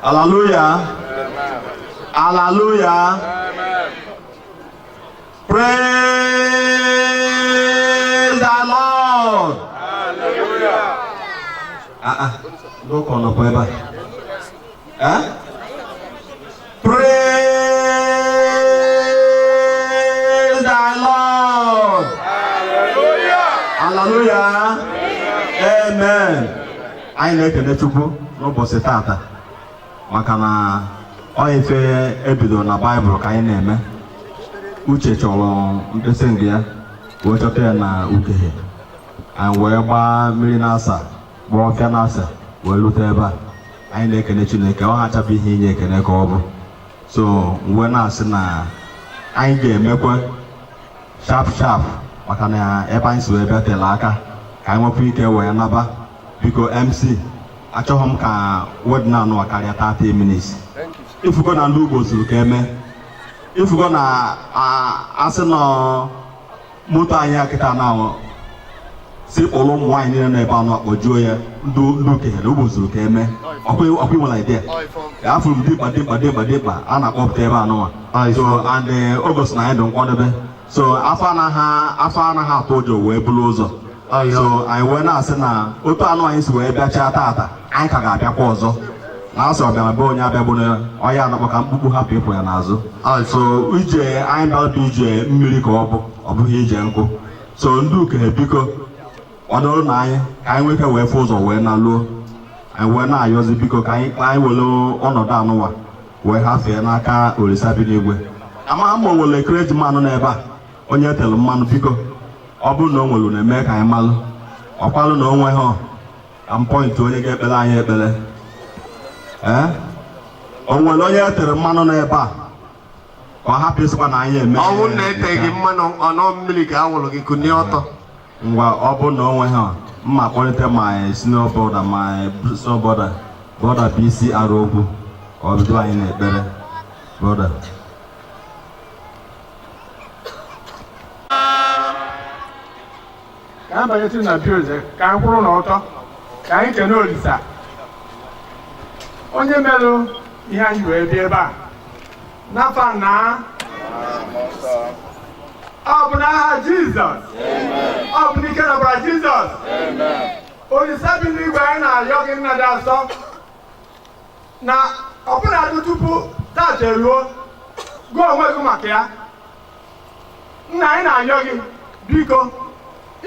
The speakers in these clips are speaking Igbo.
Hallelujah. Hallelujah. Praise the Lord. Hallelujah. Look on the Bible. Praise the Lord. Hallelujah. Hallelujah. Amen. I na-ekele Chukwu n'ụbọchị tata maka na ọ ife ebido na Baịbụl ka anyị na-eme. Uche chọrọ mkpesa ngị ya wee chọta ya na Ukehe, anyị wee gbaa mmiri n'asa gbaa ọfịa n'asa wee lute ebe a. Anyị na-ekele Chineke, ọ hachapụ ihe inye ekele ka ọ bụ. So wee na-asị na anyị ga-emekwa sharp maka na ebe anyị si wee bịa tele aka ka anyị nwekwa ike wee naba. Biko MC, achọghị m ka word na-anụ karịa 30 minutes. Ifugo na ndị Ugbo zuru ka eme. Ifugo na asị na moto anyị akịta na si kpọrọ ụmụ nwaanyị niile na-ebe anụ akpọjuo ya ndị Ukehe na Ugbo zuru ka eme. Ọkwa inwela idea. Afụrụ m dịkpa a na-akpọpụta ebe anụnwa. So and August na anyị dị nkwadebe. So afọ anaghị atụ ụjọ wee buru ụzọ. So anyị wee na-asị na otu anụ anyị si wee bịachaa tata anyị ka ga-abịakwa ọzọ. Na-asị ọbịara be onye abịa bụ na ọya anakpọ ka mkpukpu hapụ ịpụ ya n'azụ. So ije anyị bịara bụ ije mmiri ka ọ bụghị ije nkụ. So ndị Ukehe biko kwadoro na anyị ka anyị nwee ike wee fụ ụzọ wee na-luo. Anyị wee na-ayọzi biko ka anyị were ọnọdụ anụwa wee hafee n'aka Olisa bi n'igwe. Ama ma nwere ekreji mmanụ n'ebe a onye etere mmanụ biko ọ bụrụ na o nwere na-eme ka anyị malụ ọkwalụ na onwe ha ka m pọintị onye ga-ekpere anyị ekpere. O nwere onye etere mmanụ n'ebe a ka ọ hapụ ịsịkwa na anyị eme ọnwụ na-eteghị mmanụ ọnụ mmiri ka a nwụrụ gị kụnye ọtọ. Ngwa ọ bụrụ na onwe ha mma kpọrịta my senior brother my brother BC Arogwu ka ọ bido anyị na-ekpere brother. Ka anyị banyetụ na bioze ka anyị kwụrụ n'ọtọ ka anyị kene Olisa onye merụ ihe anyị wee bịa ebe a n'afọ na ọ bụ n'aha Jizọs, ọ bụ n'ike nọbara Jizọs. Olisa bi n'igwe anyị na-arịọ gị nna dị asọ na ọbụladị tupu tata eruo gụọ onwe gị maka ya. Nna anyị na-arịọ gị biko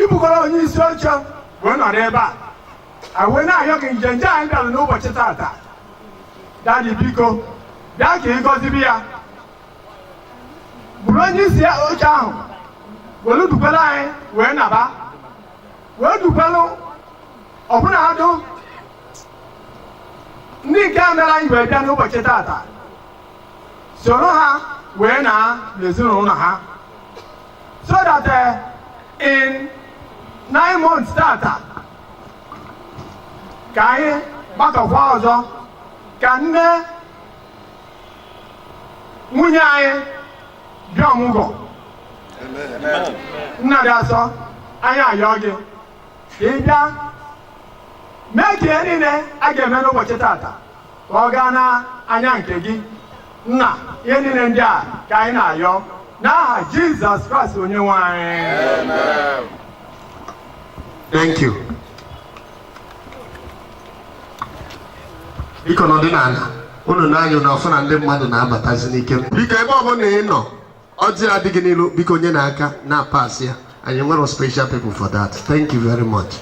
ibukwara onye isi oche wee nọrọ ebe a wee na-arịọ gị njenje anyị bịara n'ụbọchị tata. Daddy biko bịa ka ị gọzibi ya, bụrụ onye isi oche ahụ were dukwere anyị wee naba wee dukwelu ọbụna adụ ndị nke a mere anyị wee bịa n'ụbọchị tata soro ha wee na n'ezinụlọ ha so that in 9 months tata ka anyị gbakọkwa ọzọ ka nne nwunye anyị bịa ọmụgwọ. Nna dị asọ anyị ayọ gị ka ị bịa mee ka ihe niile a ga-eme n'ụbọchị tata ka ọ gaa n'anya nke gị. Nna, ihe niile ndị a ka anyị na-ayọ n'aha Jizọs Kraịst onye nwe anyị. Thank you. Biko n'ọdịnala unu na-anyụ na ọfụ na ndị mmadụ na-abatazi n'ike. Biko ebe ọbụla ị nọ ọjị adịghị n'ilu biko nye n'aka na-apasị ya. Anyị nwere special people for that. Thank you very much.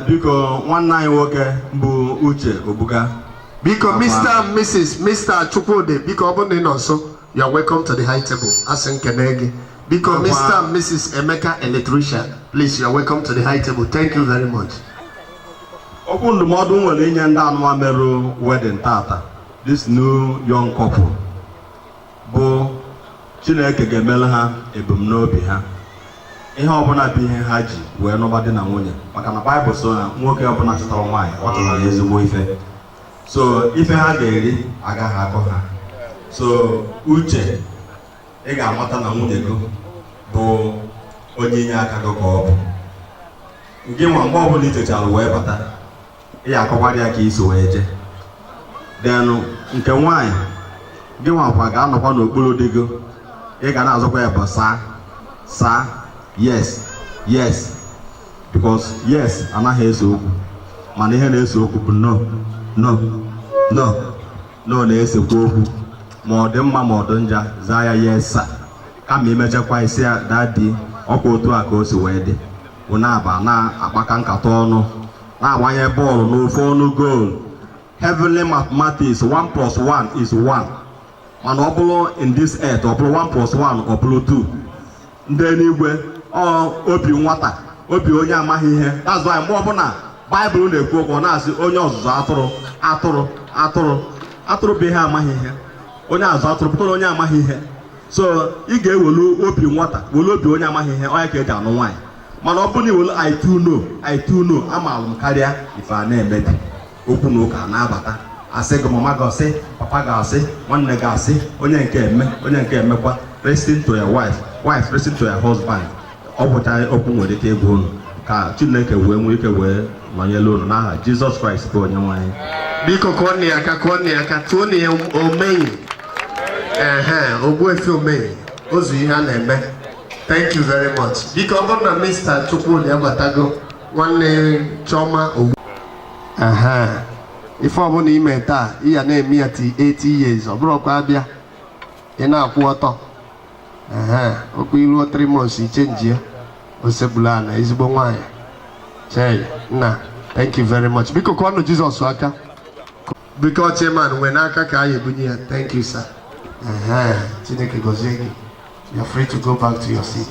Biko nwanne anyị nwoke bụ Uche Obuga. Biko Mr. and Mr. Chukwude biko ọ bụrụ na ị nọ nso you are welcome to the high table. Asị nkene gị. Biko Mr. and Mrs. Emeka Electrician, please you are welcome to the high table. Thank you very much. Okwu ndụmọdụ nwere inye ndị anụma merụ wedding tata this new young couple bụ Chineke ga-emere ha ebumnobi ha. Ihe ọbụla bụ ihe ha ji wee nụba di na nwunye maka na Baịbụl so na nwoke ọbụla chọtara nwaanyị ọ chọtara ezigbo ife. So ife ha ga-eri agaghị akọ ha. So Uche ị ga-amata na nwunye gị bụ onye inye aka gị ka ọ bụ. Gị nwa mgbe ọbụla i chechara wee bata ị akọwara ya ka iso wee je. then nke nwaanyị gị nwakwa ga-anọkwa n'okpuru di gị ị ga na-azụkwa ya bụ saa yes because yes anaghị ese okwu mana ihe na-ese okwu bụ no na-esekwa okwu ma ọ dị mma ma ọ dị njọ zaa ya yes sir kama imechakwa isi ya dadi ọkwa otu a ka o si wee dị ụna-aba na-akpaka nkata ọnụ na-agbanye bọọlụ n'ofe ọnụ goal. Heavenly mathematics 1 + 1 is 1 mana ọ bụrụ in this earth ọ bụrụ 1 + 1 ọ bụrụ 2. ndị eluigwe obi nwata obi onye amaghị ihe that's why mgbe ọbụla Baịbụl na-ekwu okwu ọ na-asị onye ọzụzụ atụrụ bụ ihe amaghị ihe onye azụ atụrụ pụtara onye amaghị ihe so ị ga-ewelu obi nwata welu obi onye amaghị ihe onye ka eji anụ nwaanyị mana ọ bụrụ na iwelu I too know amaala m karịa ife a na-emebi okwu na ụka na-abata asị gị mama gị asị papa gị asị nwanne gị asị onye nke emekwa listen to your wife listen to your husband. Ọ bụcha okwu nwere ike ịgwa unu ka Chineke wee nwee ike wee nọnyere unu n'aha Jizọs Kraịst bụ onye nwanyị. Biko kụọ ya aka tụọ na ya omenyi Ogbuefi Omenyi ozu ihe a na-eme. Thank you very much. Biko ọ bụrụ na Mr. Chukwudi abatago nwanne Chioma Ogbu ife ọbụla ime taa ị ya na-eme ya 80 years ọ bụrụ ọkwa abịa ị na-akwụ ọtọ okwu iruo 3 months ichenji ya osebula na ezigbo nwaanyị chei nna. Thank you very much. Biko kụọnụ Jizọs aka biko chairman nwee n'aka ka anyị ebunye ya. Thank you sir. Chineke gozie gị. You're free to go back to your seat.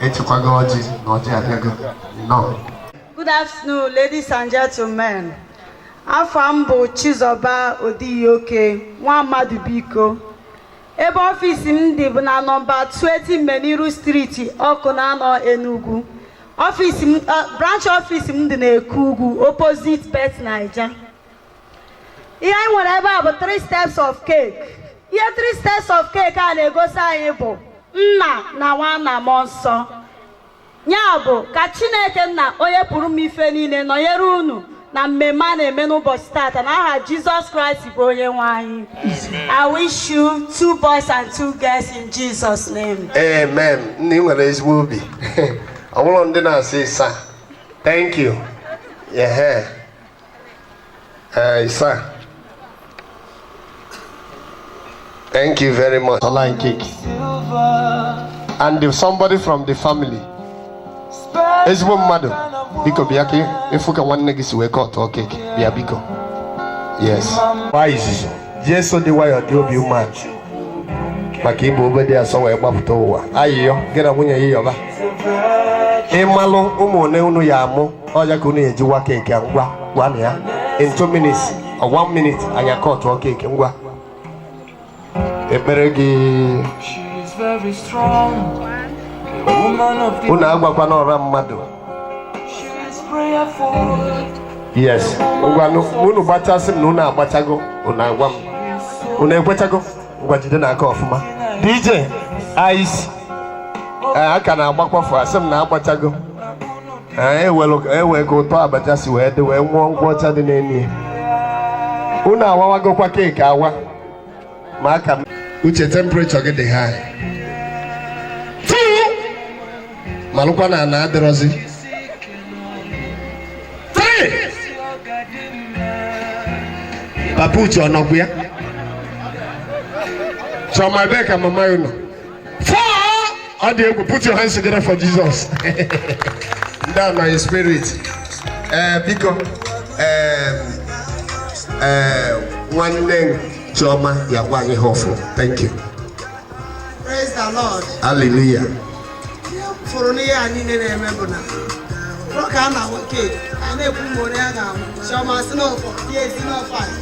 Echekwago ọjị na ọjị adịgo. No. Good afternoon, ladies and gentlemen. Afọ m bụ Chizoba Odiyoke, nwa mmadụ biko. Ebe ọfịs m dị bụ na nọmba 20 Meniru Street, ọkụ na-anọ Enugu. Branch ọfịs m dị n'Eku Ugwu, opposite Pet Naija. Ihe anyị nwere ebe a bụ 3 steps of cake. Ihe 3 steps of cake a na-egosi anyị bụ Nna na Nwa na Mmụọ Nsọ. Ya bụ ka Chineke nna onye pụrụ m ife niile nọnyere unu na mmemme a na-eme n'ụbọchị tata n'aha Jizọs Kraịst bụ onye nwe anyị. I wish you 2 boys and 2 girls in Jesus' name. Amen. Nne nwere ezigbo obi. Ọ bụrụ ndị na-asị sa. Thank you. Sir. Thank you very much. Online cake. And if somebody from the family. Ezigbo mmadụ biko bịa ka ịfụ ka nwanne gị si wee kọtụọ keki bịa biko. Yes. Izizi Jesu dị nwayọọ dị obi umeala maka ịbụ obedi asọ wee gbapụta ụwa. Ayịyọ gị na nwunye ya yọba ịmalụ ụmụ one unu ya amụ ọja ka unu ejiwa keki a ngwa gwa na ya in 2 minutes or 1 minute anya kọtụọ keki ngwa ekpere gị unu agwakwa n'ọra mmadụ. Yes. Ngwanụ unu gbachasị m na unu agbachago unu agwa m unu ekwechago ngwa jide n'aka ọfụma. DJ Ice aka na-agbakwafu asị m na agbachago ewe ka ụtọ abacha si wee dị wee nwụọ ngwa ọcha dị n'elu ya. Unu awawagokwa keeki awa ma aka m uche temperature gị dị high. Malụkwa na ana adịrọzi. 3 Papa Uche ọnọgwụ ya. Chioma ebe ka mama ya nọ. 4 ọ dị egwu. Put your hands together for Jesus. Down my spirit. Biko nwanne Chioma ya gwa anyị hofu. Thank you. Praise the Lord. Hallelujah. For me, I need a member now. Rock on our cake. I never put more than show my snow for years in our fight.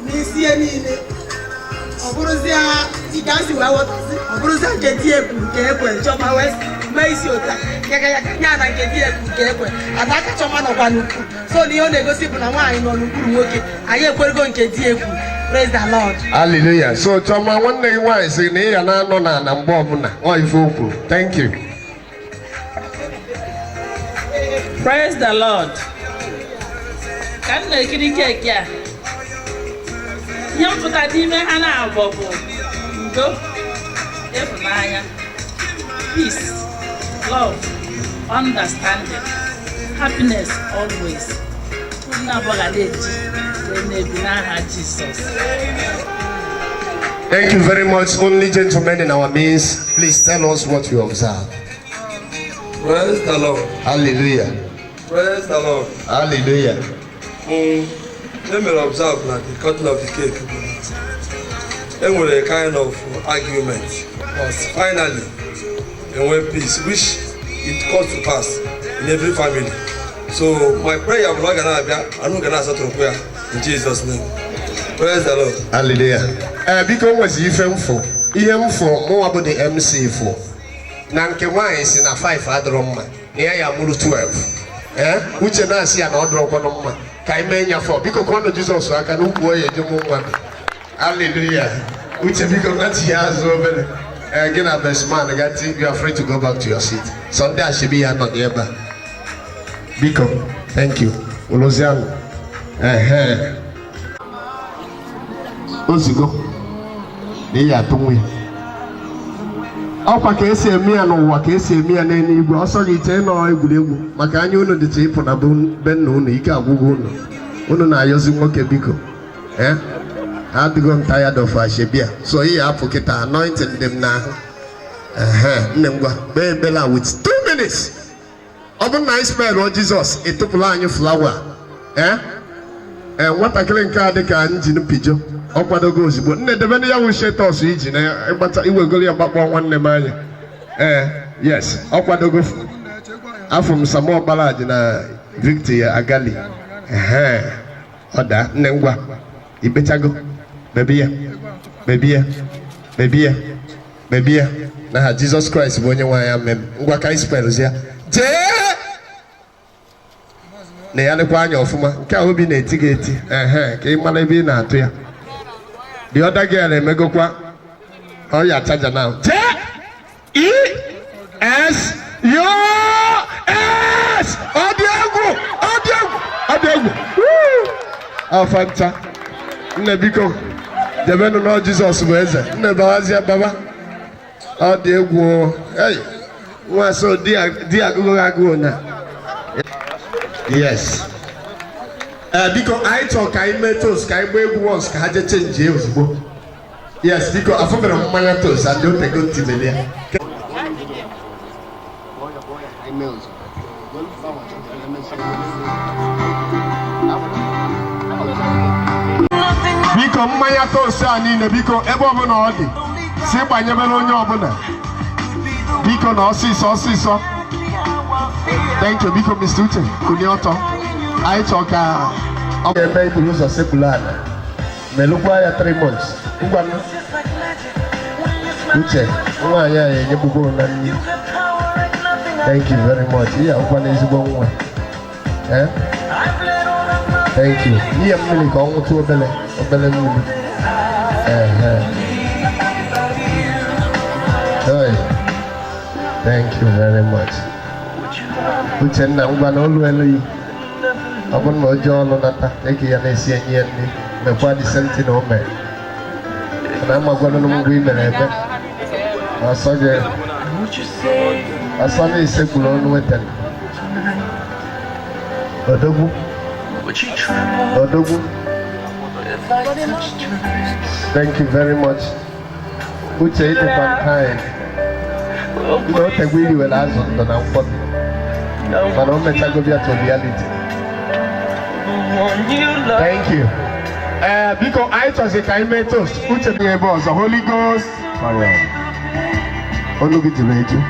Miss Yanine. Obruzia, he does you what Obruzia get here, Gable, Choma West, Maisiota, Yana get here, Gable, and I catch a man of Banuku. So the only gossip on a wine on Uruki. I am going to get here. Praise the Lord. Hallelujah. So Choma, one day wise in here and I know and Bobna. Oh, thank you. Praise the Lord. Can I get a cake? Yeah. ihe mpụta n'ime ha na-abụ bụ udo, ịhụnanya, peace, love, understanding, happiness always. Thank you very much. Only gentlemen in our midst, please tell us what you observe. Praise the Lord. Hallelujah. Praise the Lord. Hallelujah. Let me observe that the cutting of the cake. And with a kind of argument, but finally, and when peace, which it comes to pass in every family. So my prayer, I'm not gonna answer to prayer in Jesus' name. Praise the Lord. Hallelujah. Because was even for more about the MC for. Nanke wine is in a 5 other man. Near Yamulu 12. Which and I see an order of 1 man. Kaimania for because one of Jesus I can look away at one. Hallelujah. Which a big of that years over. Again, a best man, I got you are free to go back to your seat. Sunday I should be not the ever. Biko, thank you. Oloziano. Ozigo. Ni ya tumwe. Ọkwa ka esi eme ya n'ụwa ka esi eme ya n'eluigwe. Ọsọ gị ite nọ egwuregwu maka anya unu dị ịpụ na be nna unu ike agwụgwụ unu. Unu na-ayọzi nwoke biko. I'm tired of Ashebia. So here I put it anointing them now. Bella with 2 minutes. Open nice spell on Jesus. It took line flower. And what I can call the engine pigeon. Okwado goes, but the Venia will shut us each but it will go about 1 man. Yes, Okwado go. I'm from some more ballad in a Victoria Agali. Oda Nengwa. You better go. Baby. Now Jesus Christ when you want what can spells here? J ne ale kwa anya ofuma nke a obi na etigeti ka imala ebe na atu ya the other girl emegokwa oh ya charger now J E S U S odiegu ah fanta nne biko debenu no Jesus bụ eze nne bawazia baba odiegu hey wa so dia agụgụ na yes biko I talk I metos ka igbe egwu once ka ha je change ozugbo yes biko afọbere mmanya tos and don't go timelia biko mmanya tos a niile biko ebe ọbụla ọ dị si gbanyebere onye ọbụla biko na ọsịsọ thank you biko Mr. Uche kunioto I talk ebe iburu ụzọ secular melukwa ya 3 months ngwanụ Uche nwaanyị a enyebugo na nni thank you very much ya ụkwa na ezigbo nwa thank you ihe mmiri ka ọ nwụtụ obele mmiri thank you very much Uche nna ngwa na olu elu ọ bụrụ na oje ọlụ nata eke ya na-esi enyi ya nri mekwa dị senti na ome na amagwara na mgbe i mere ebe ọsọ na isekwuru ọnụ wetara odogwu thank you very much Uche ịdịkwa kind na o tegwa iri were azụ ndụ na mkpọbi mana o mechago bịa to reality thank you biko anyị chọzi ka anyị mee toast Uche dị ebe ọzọ Holy Ghost olu gị jiri eju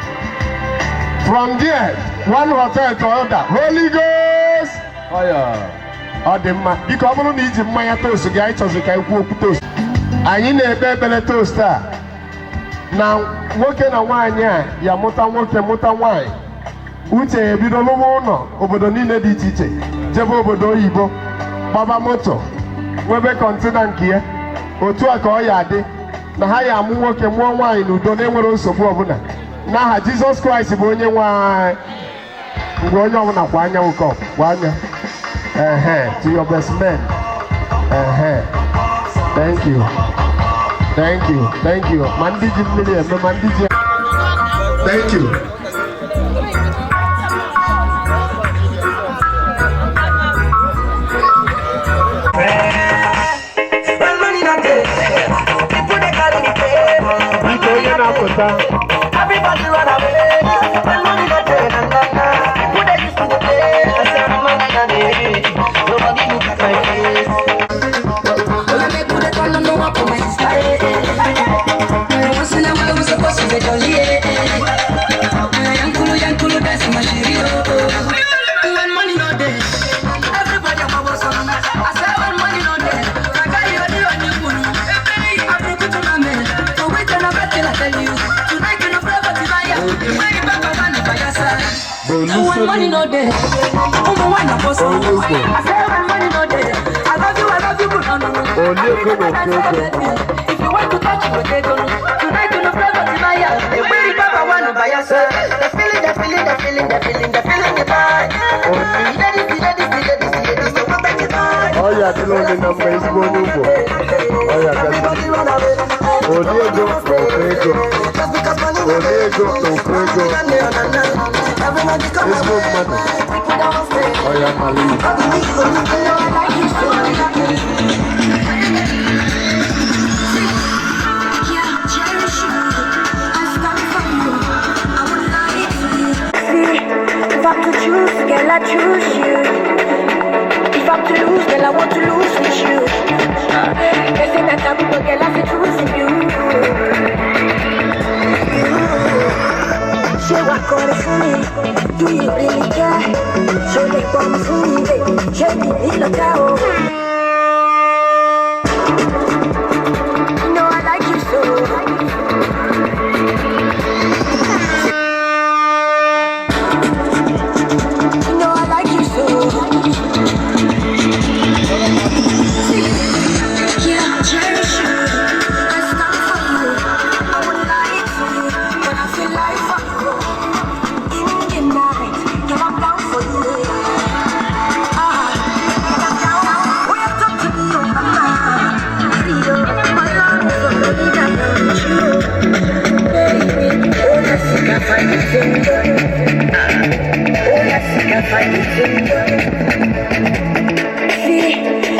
from there one hotel to other Holy Ghost ọ dị mma biko ọ bụrụ na iji mmanya toast gị anyị chọzi ka anyị kwuo okwu toast anyị na-ekpe ekpere toast a na nwoke na nwaanyị a ya mụta nwoke mụta nwaanyị Uche ebido n'ụmụ ụlọ obodo niile dị iche iche jebe obodo oyibo gbaba moto nwebe kọntena nke ya otu a ka ọ ya adị na ha ya amụ nwoke mụọ nwaanyị n'udo na-enwere nsogbu ọbụla n'aha Jizọs Kraịst bụ onye nwaanyị mgbe onye ọbụla kwa anya nwoke kwa anya to your best man Thank you. Thank you. Thank you. Mandiji Million. Mandiji. Thank you. Everybody run away. When money not there, people they used to play. I said, money not there. Nobody look at my face. When I make good, I don't know what my style. Once in a while, we're supposed to be jolly. Young Kulu, that's my shiri. When money not there, everybody was on. I said, when money not there, I got you on your Kulu. I broke it to my man. So wait till I'm back till I tell you. Tonight, you're not forever to buy you. Way back, I want to buy your side. When money not there, why not boss? I say when money not there, I love you, but no. If you want to touch you, take on. Tonight you know forever to buy you. The way back I want to buy your side. The feeling you buy. Ladies, the one that you buy. Oh yeah, the only number is going to. Oh yeah, Everybody run away. Just because money not there. Everybody come away. People don't stay. Oh yeah, Mali. If I'm to choose, girl, I choose you. If I'm to lose, girl, I want to lose with you. They say that I'm good, girl, I feel choosing you. She walk on for me. Do you really care? She make one for me, baby. She need look out. You know I like you so.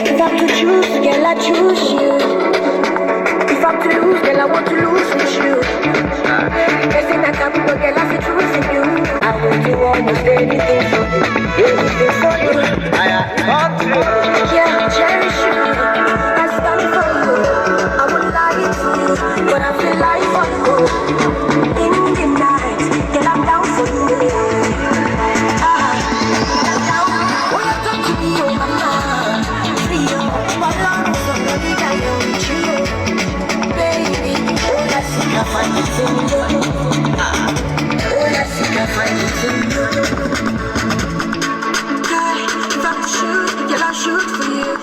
If I'm to choose, girl, I choose you. If I'm to lose, girl, I want to lose with you. They say that I'm good, girl, I feel choosing you. I will do almost anything for you. Anything for you. Yeah, cherish you. I stand for you. I would lie to you, but I feel like for you. In the night, girl, I'm down for you. If I shoot, yeah, I'll shoot for you.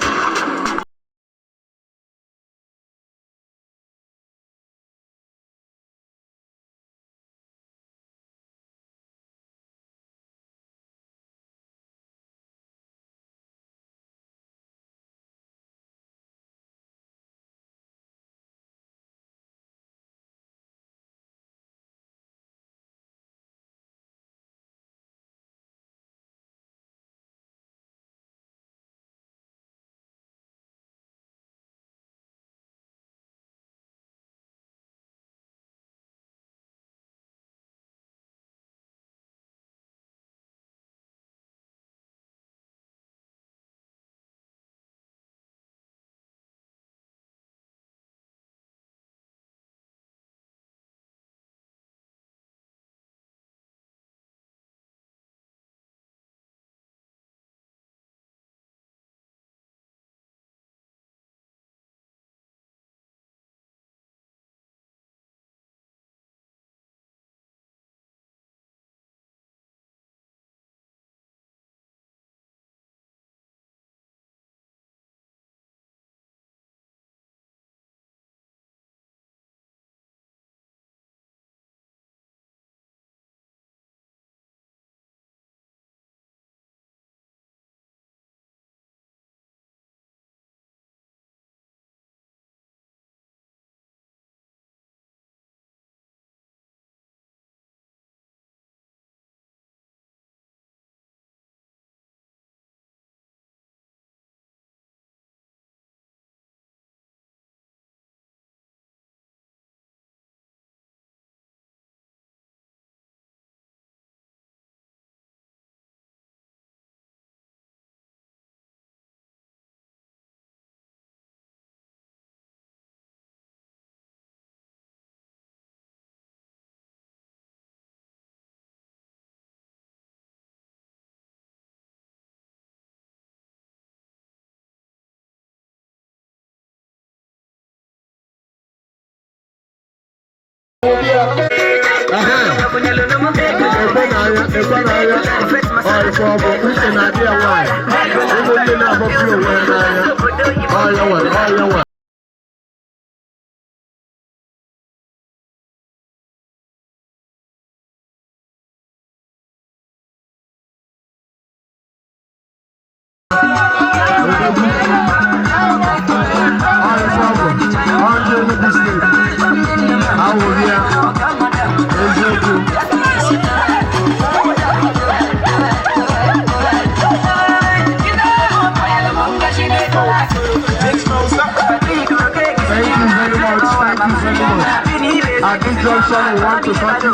At this junction, we want to thank you.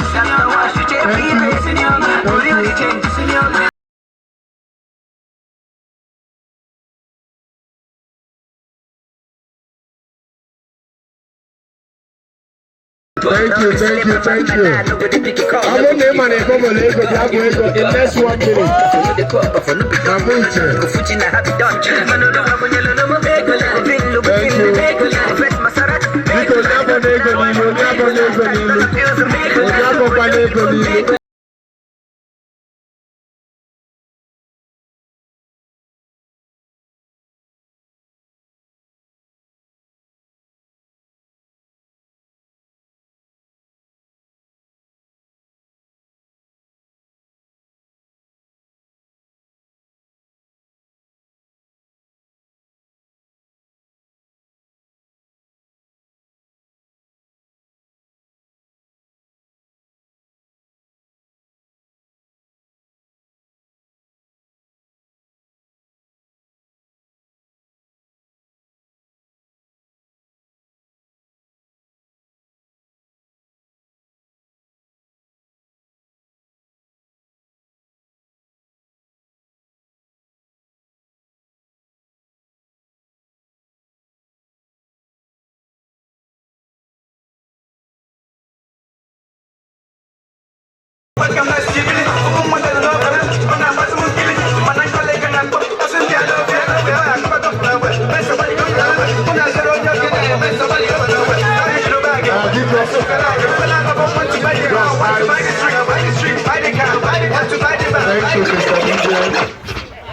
Thank you. Thank you. I'm on the man and come on in next 1 minute.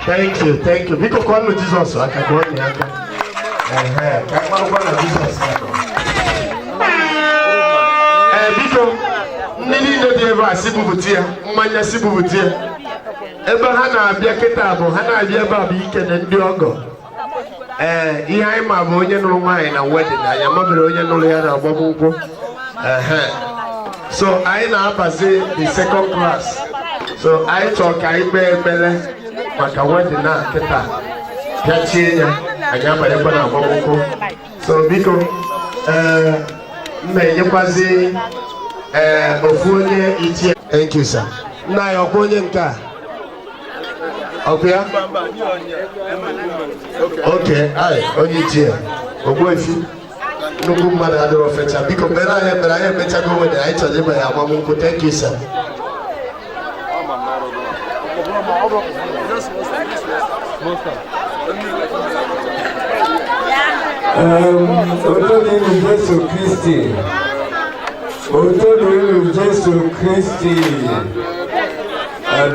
Thank you. Because call me Jesus, I can go in here. Jesus. Because Nini no dey ever sibubutia, mmanya sibubutia. Ebe ha na abia kitabo, ha na abia ba bi ike na ndi ogo. Ihe anyị ma bụ onye nụrụ nwaanyị na wedding, anyị amabere onye nụrụ ya na agbamakwụkwọ. So anyị na-abazi the second class. So anyị chọrọ ka anyị kpee ekpere maka wedding na kịta bịachie ya, anyị abanyekwa na agbamakwụkwọ. So biko na-enyekwazi ofu onye ichie. Thank you, sir. Nna ya ọkwa onye nke a? Ọkwa ya? Okay, onye ichie Ogbuefi nnukwu mmadụ adịrọ fecha. Biko mere anyị emechago nwede anyị chọrọ ịba ya agbamakwụkwọ. Thank you, sir. Otonilu Jesu Kristi. Otonilu Jesu Kristi.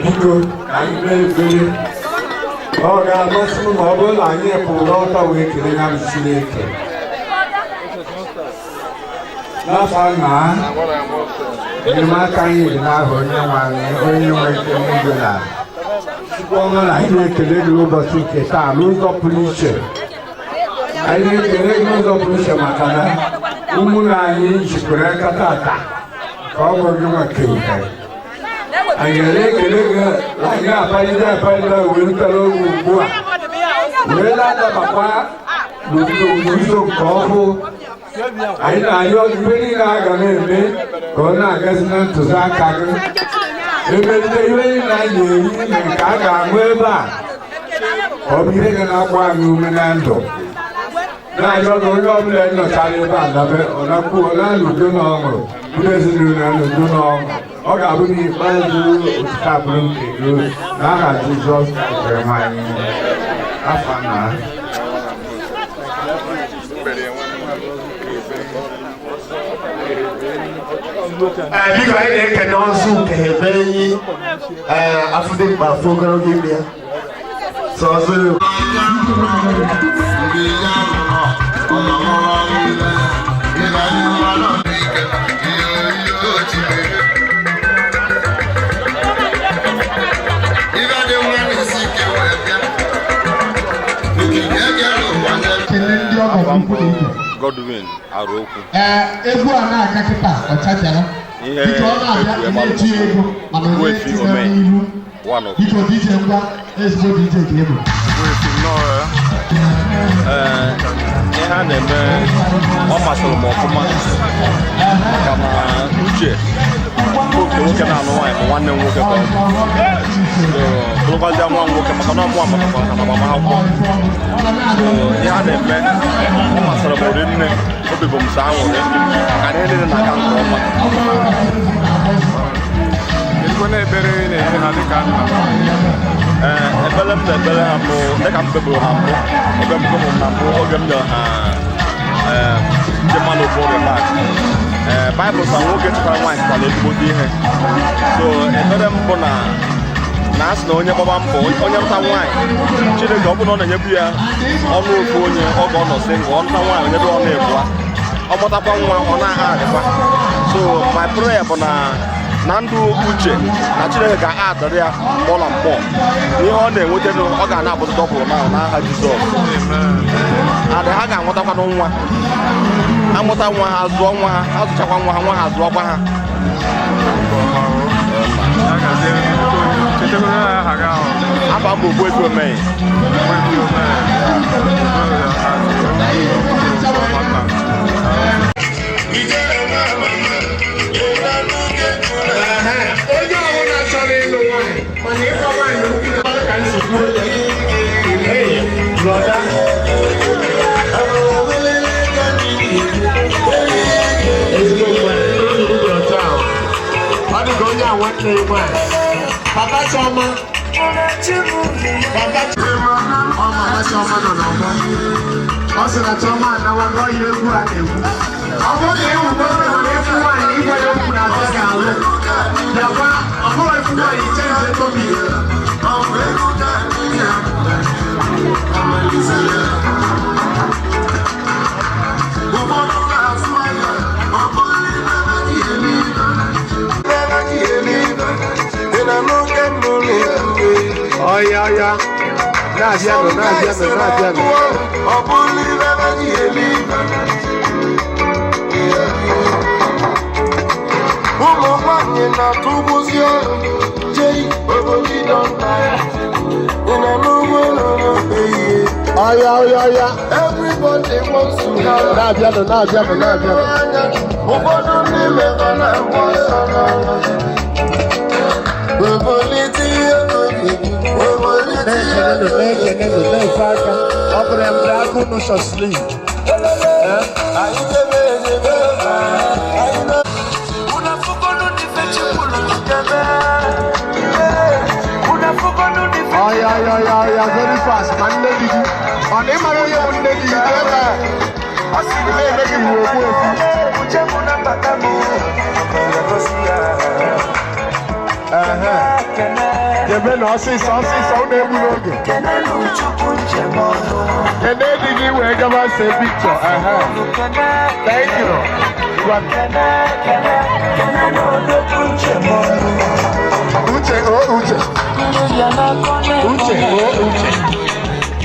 Biko, anyị na-ebere. Ọ ga-amasị m ma ọ bụrụ na anyị pụrụ n'ọta wee kele na Chineke. N'afọ na enyemaka anyị dị n'ahụ onye nwe ike n'igwe na Chukwu ọma na anyị na-ekele gị n'ụbọchị nke taa n'ụzọ pụrụ iche. Anyị na-ekele gị n'ụzọ pụrụ iche maka na ụmụnne anyị jikwere aka tata ka ọ bụrụ gị nwa kewuhe. Anyị na-ekele gị na anyị apalite wee rutere oge ugbu a wee na-adabakwa n'ụzọ nke ọhụụ. Anyị na-ayọ ibe niile a ga na-eme ka ọ na-agazi na ntụziaka gị. Emelite ibe niile anyị na-eri nke a ga-amụ ebe a ọ bụ ihe ga na-agba anyị ume na ndụ. Na-ayọ na onye ọbụla nọchara ebe a dabe ọ na-alụdo n'ọṅụ bụrụ ezinụlọ na-alụdo n'ọṅụ. Ọ ga-abụ n'ikpeazụ otuto abụrụ nke gị n'aha Jizọs kere m anyị afọ na Biko anyị na-ekene ọzọ nke ebe enyi afụdị mkpa afọ ogologo ime ya. So ọzọ Godwin Aroku. Egwu a na-aga kịta ọchachara. Biko ọ na-abịa na-eti ego mana onye etiza n'ihu. Biko DJ ngwa ezigbo DJ ka ego. Ihe a na-eme ọ masịrị m ọfụma maka na uche oke nwoke na-anụ nwaanyị bụ nwanne m nwoke ka ọ bụrụkwazịa nwa nwoke maka na ọmụ amatakwa na agbamakwụkwọ. Ihe a na-eme ọ masịrị m ori nne obi bụ m sọ anwụrị maka na ihe niile na-aga nke ọma. Ekpere na-eme ha dịka nna. Ekpere m na-ekpere ha mbụ dịka m kpeburu ha mbụ oge m kpeburu na mbụ oge m nyere ha ndị mmadụ bụ oge bak. Baịbụl sa nwoke chụtara nwaanyị chụtara ezigbote ihe. So ekpere m bụ na asị na onye gbaba mbọ onye nta nwaanyị Chineke ọ bụrụ na ọ na-enyebu ya ọnụ ofu onye oge ọ nọ singụ ọ nta nwaanyị onye bụ ọ na-ebua ọ mụtakwa nwa ọ na-aha adịkwa. So my prayer bụ na ndụ uche na Chineke ga-adịrị ya mkpọla mkpọ ihe ọ na-enweta ọ ga na-abụta dọbụrụ n'aha Jizọs. Adị ha ga-anwụtakwanụ nwa amụta nwa ha zụọ nwa ha azụchakwa nwa ha nwa ha zụọkwa ha. Aba m ogbu etu omeghị onye ọbụla chọrọ ịlụ nwaanyị mana ịkpọ nwaanyị ukwu ka nsogbu brọda ezigbo mgbe ọ dịka onye a nwanne ya nwaanyị Papa Chioma Mama Chioma nọ n'ọgbọ ọ sị na Chioma anawago ihe egwu a na-egwu ọ bụrụ na ịhụgo nwere efu nwaanyị igwe ya okwu na atọ ga-alụ bịakwa ọ bụrụ efu nwaanyị chenji tobi Oya, na-abịanụ. Ụmụ nwanyị na-atụgbuzi ọrụ jei obodo nna ya ị na n'ugbo n'ụlọ ehihie. Oya. Everybody wants to have Na-abịanụ. ụfọdụ ndị mekọ na-agba ọsọ n'ọrụ webolite ihe webolite ihe na-efe aka ọ bụrụ ya mgbe aka unu shọsli anyị debe edebe Oya, very fast ma nne di gị ọ na ịmara onye bụ nne di gị ebe ọ sị gị na-eme gị bụ okwu jebe na ọsịsọ unu egbu n'oge kene di gị wee gaba se pikchọ thank you Uche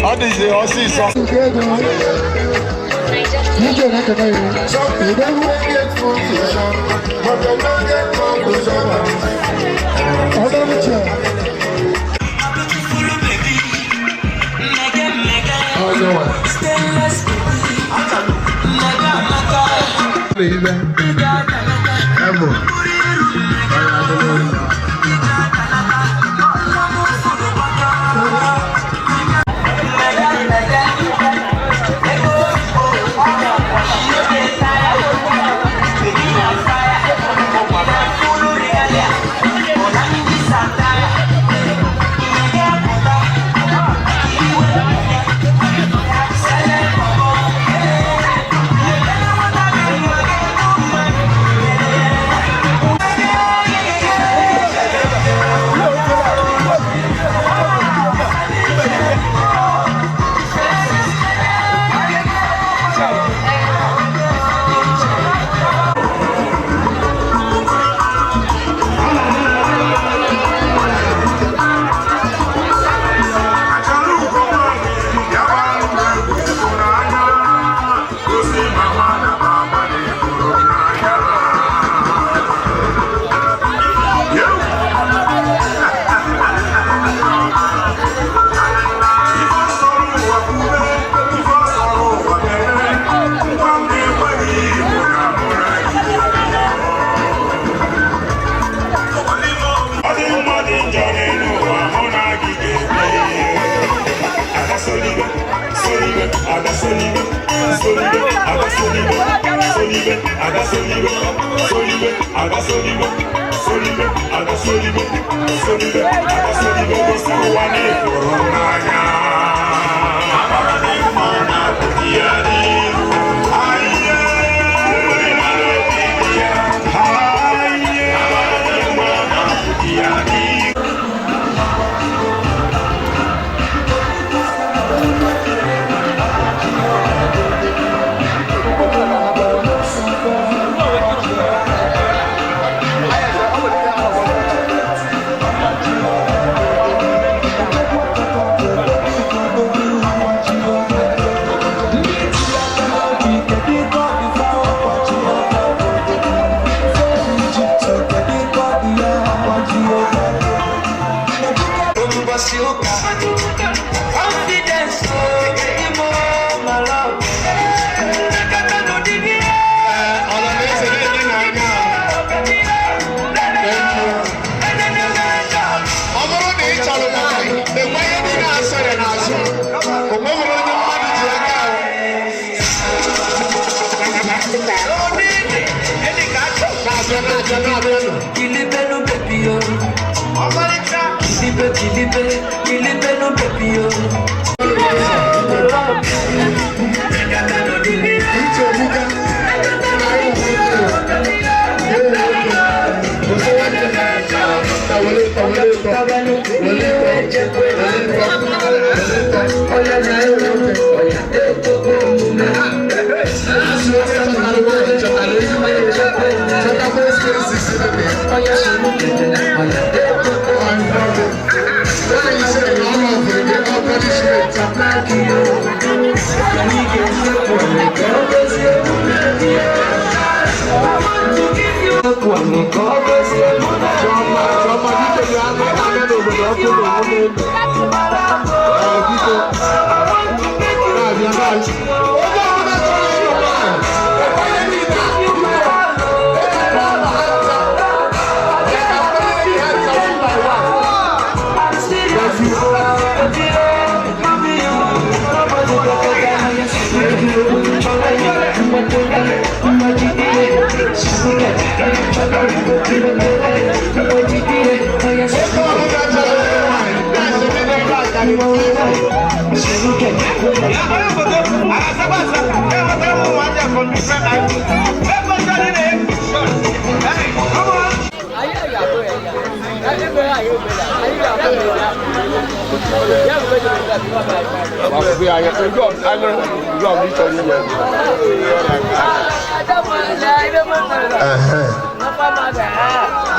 ọ dịzi ọsịsọ Some people will get food to shop, but they don't get conclusion.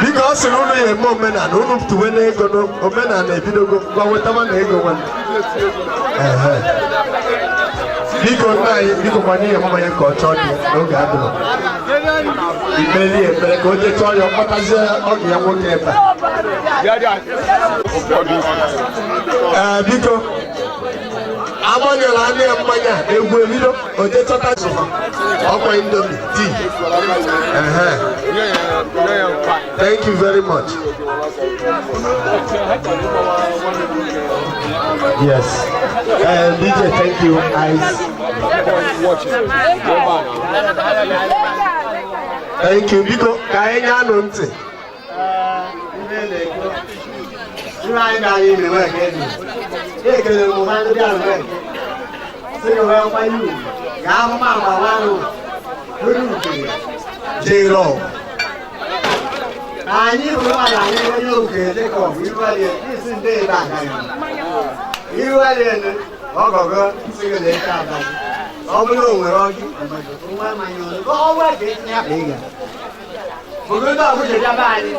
Because you know you're more men and who to win a go no men and a video go whatever they go one. Because money and money control no gado. Ibeli e pere ko je to yo pataze o ya wo ke pa. Biko amanya la ni amanya egwu ebido o je chota so. Okwa indomie tea. Thank you very much. Yes. DJ, thank you. Thank you. Biko kaenya no nti. J-Lo. Anyị bụ mmadụ anyị onye oke Jacob Iruwalie isi ndị ebe aga ya. Iruwalie ọgọgọ sịrị na eke ada. Ọ bụrụ o nwere ọjị nwa mmanya ọzọ ka ọ nwee ka etinye akpa ịga. Ogodo ọbụla bịaba anyị.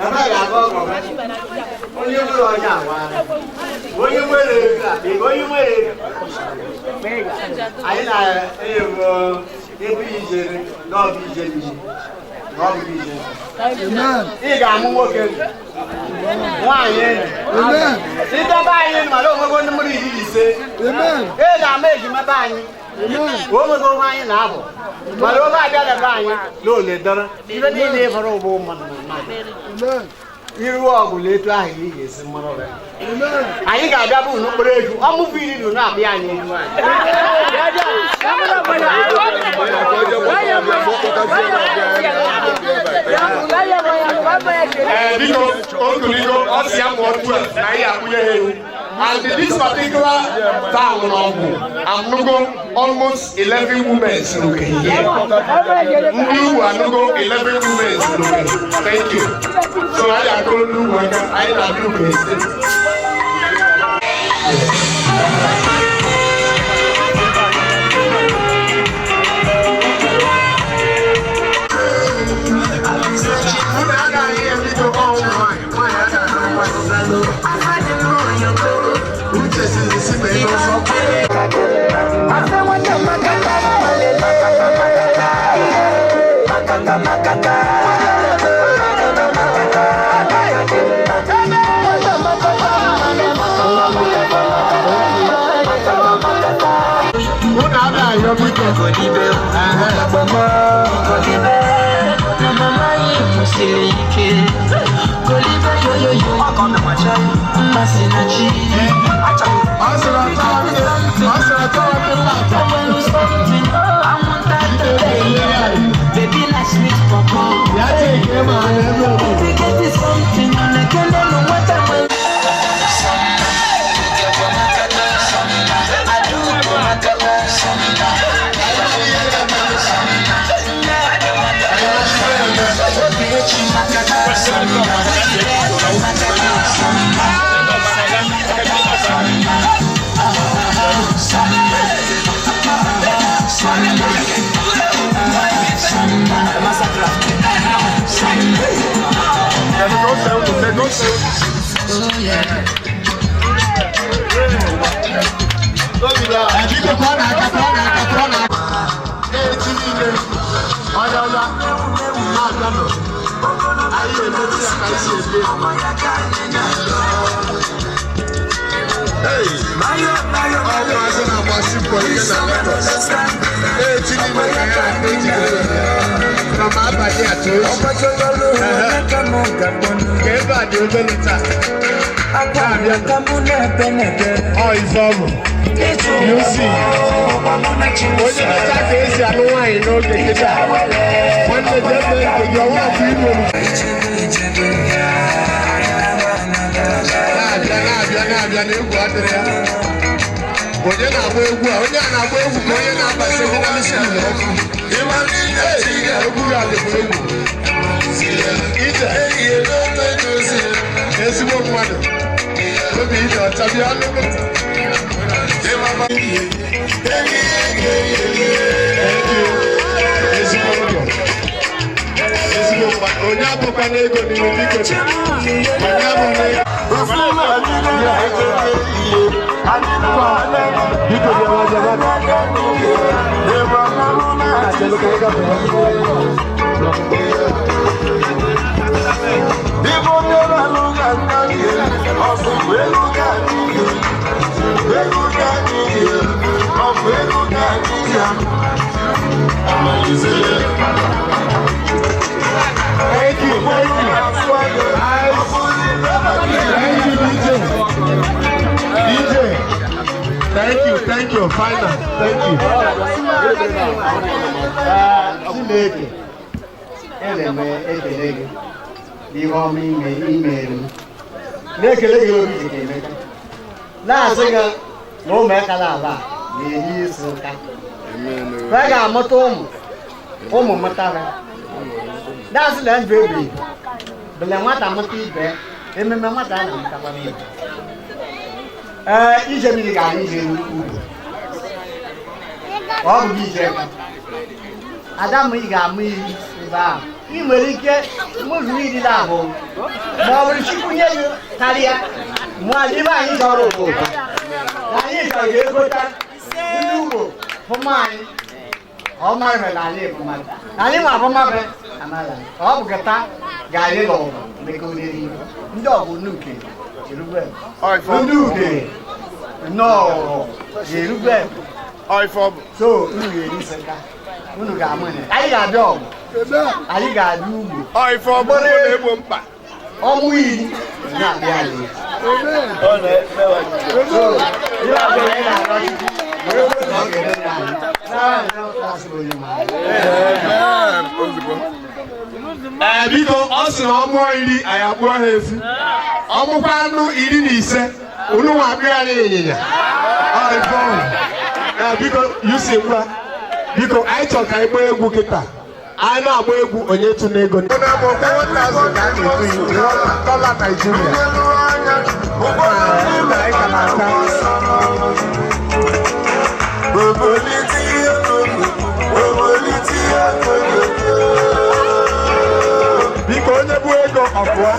Ebe ga-aga ọgọgọ. Onye nwere ọjị agwa. Onye nwere ego akpa ịga. Onye nwere ego. Anyị na-ewu ebe ijere n'ọbụ ijere ije. Ị ga-amụ nwoke nwaanyị idebe anyị mara onwego ndị mmadụ 15 ị ga-ama ejima be anyị omego onwe anyị na-abụ mara oge abịa debe anyị n'ole dọrọ ibe niile ịfọrọ ụgbọ mmadụ iru ọgụ na etu ahụ ị ga-esi mara ọbịa anyị ga-abịa bụ n'okporo eju ọmụfụ iri na na-abịa anyị And this particular town of Anugo, almost 11 women looking here. Anugo, 11 women looking. Thank you. So I am going to do work. I am looking. Thank you, final. Thank you. Adam igami ba imerike muzuri labo mo bri chikunye taria mo aliba yin doro bo ani ka ge kota nugo homai homai me la le homai ani ma homai be amala o bugata ga le lo me ko ni ndo bu nuke irugbe oi fo nuke no irugbe oi fo so nuke ni senka unu ga-amụ ne anyị ga-abịa ọgụ anyị ga-abịa ugbo ifo ọgbọrọ na-egbo mkpa ọmụ iri na-abịa anyị biko ọ sị na ọmụọ iri anyị akpụọ ha efu ọmụkwa anụ 15 unu nwa abịa n'ịnyịnya biko yusi ngwa biko anyị chọrọ ka anyị gbaa egwu kịta anyị na-agba egwu onye tụ n'ego $1,000 biko onye bụ ego ọfụa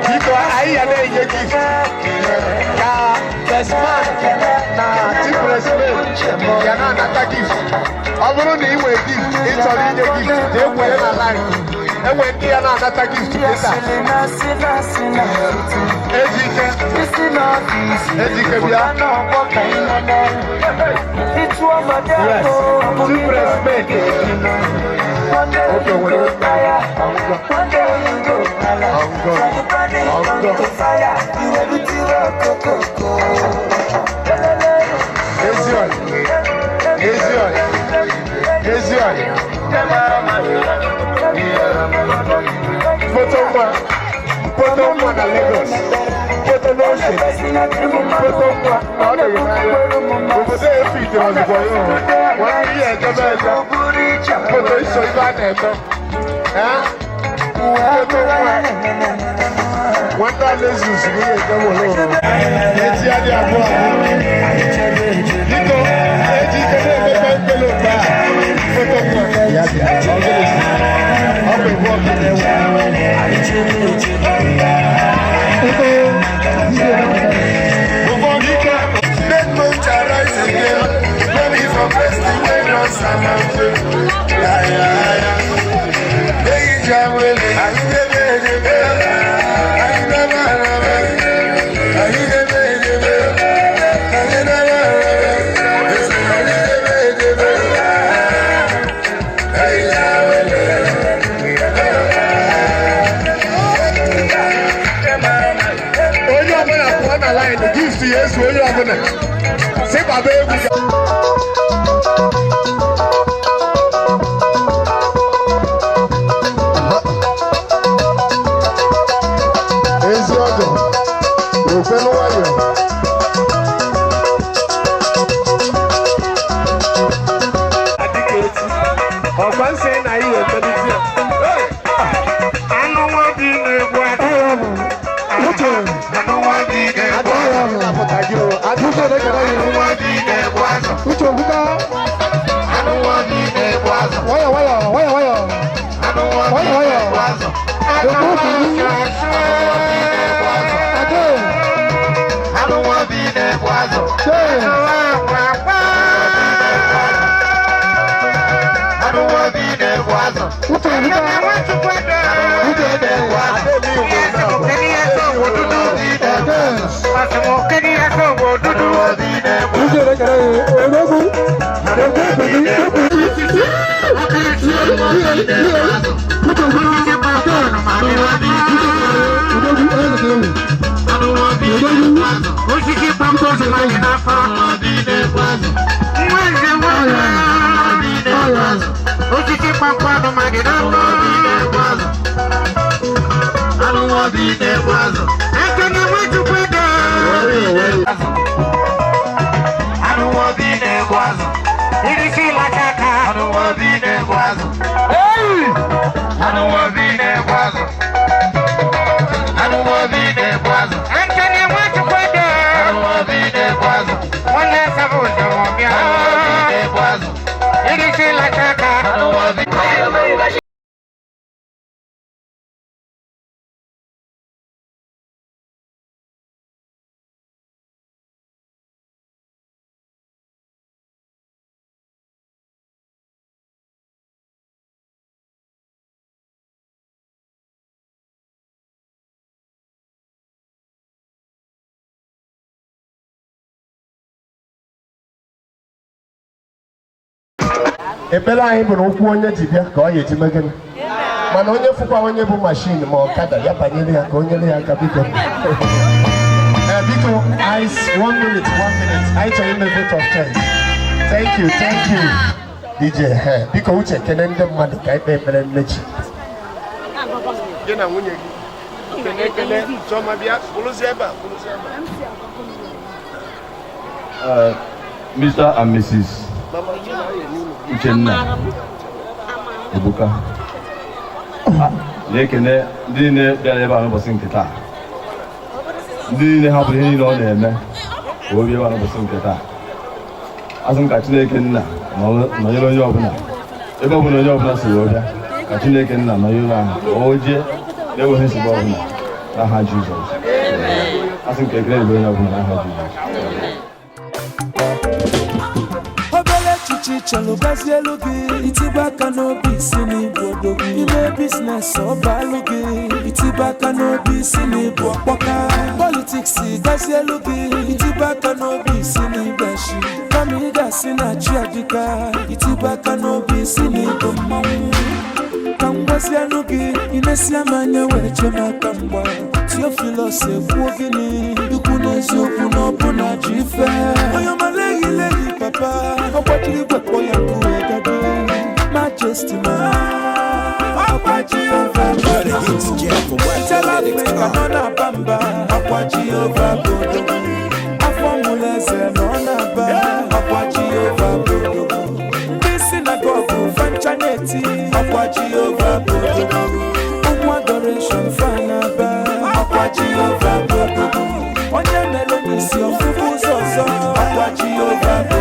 biko anyị ya na-enye gị ka Fesman na Chipresman ya na-anata gift. Ọ bụrụ na ị nwere gift ị chọrọ inye gift na-ekwenye na line enwe ndị ya na-anata gift kịta Ejike bịa yes Chipresman okay were Photo one na Lagos. Photo no shit. Photo one. Obodo efit was for you. One year jaba. Photo so iba na-eme. Photo one. Wanda lezus ni eje wolo. Eti adi abo. Diko eji kede mepe pelo ba. Photo one. Ya bi. Obe wo ki Yes, we are going to say, Baby. ekpere anyị bụ na okwu onye ji bịa ka ọ ya eji mee gịnị mana onye fụkwa onye bụ mashin ma ọkada ya banyere ya ka o nyere ya aka biko biko 1 minute anyị chọrọ ime vote of thanks. Thank you DJ biko uche kene ndị mmadụ ka anyị kpee ekpere mmechi gị na nwunye gị kene chọma bịa bụrụzie ebe a Mr. and Mrs. Uchenna Ebuka na-ekene ndị niile bịara ebe a n'ụbọchị nke taa ndị niile hapụrụ ihe niile ọ na-eme ka obi ebe a n'ụbọchị nke taa asị m ka Chineke nna nọnyere onye ọbụla ebe ọbụla onye ọbụla si wee bịa ka Chineke nna nọnyere ahụ ka o jee na-enweghị nsogbu ọbụla n'aha Jizọs asị m ka ekele dịrị onye ọbụla n'aha Jizọs. Chalo gazielu gị itiba aka n'obi isi n'ibodo ime biznes ọbalụ gị itiba aka n'obi isi n'ibu ọkpọka politiks gazielu gị itiba aka n'obi isi n'ibeshi kama ị ga-asị na chi adịka itiba aka n'obi isi n'ibu mmanwụ ka ngwazianụ gị inesi amanya were chema aka mgba Theophilus ekwuo gịnị ikwu n'eziokwu na ọbụna ji ife onye ọmaleghị papa ọgbajiri gwekpọ ya kụọ gado Majesty man ọgbaji ova tell Africa nọ na-aba mba ọgbaji ova bodo afọ nwụrụ eze nọ na-aba ọgbaji ova bodo ndị sinagogu fancha na-eti ọgbaji ova bodo ụmụ adoration fanaba ọgbaji ova bodo onye mere n'isi ọfụfụ ụzọ ọzọ ọgbaji ova bodo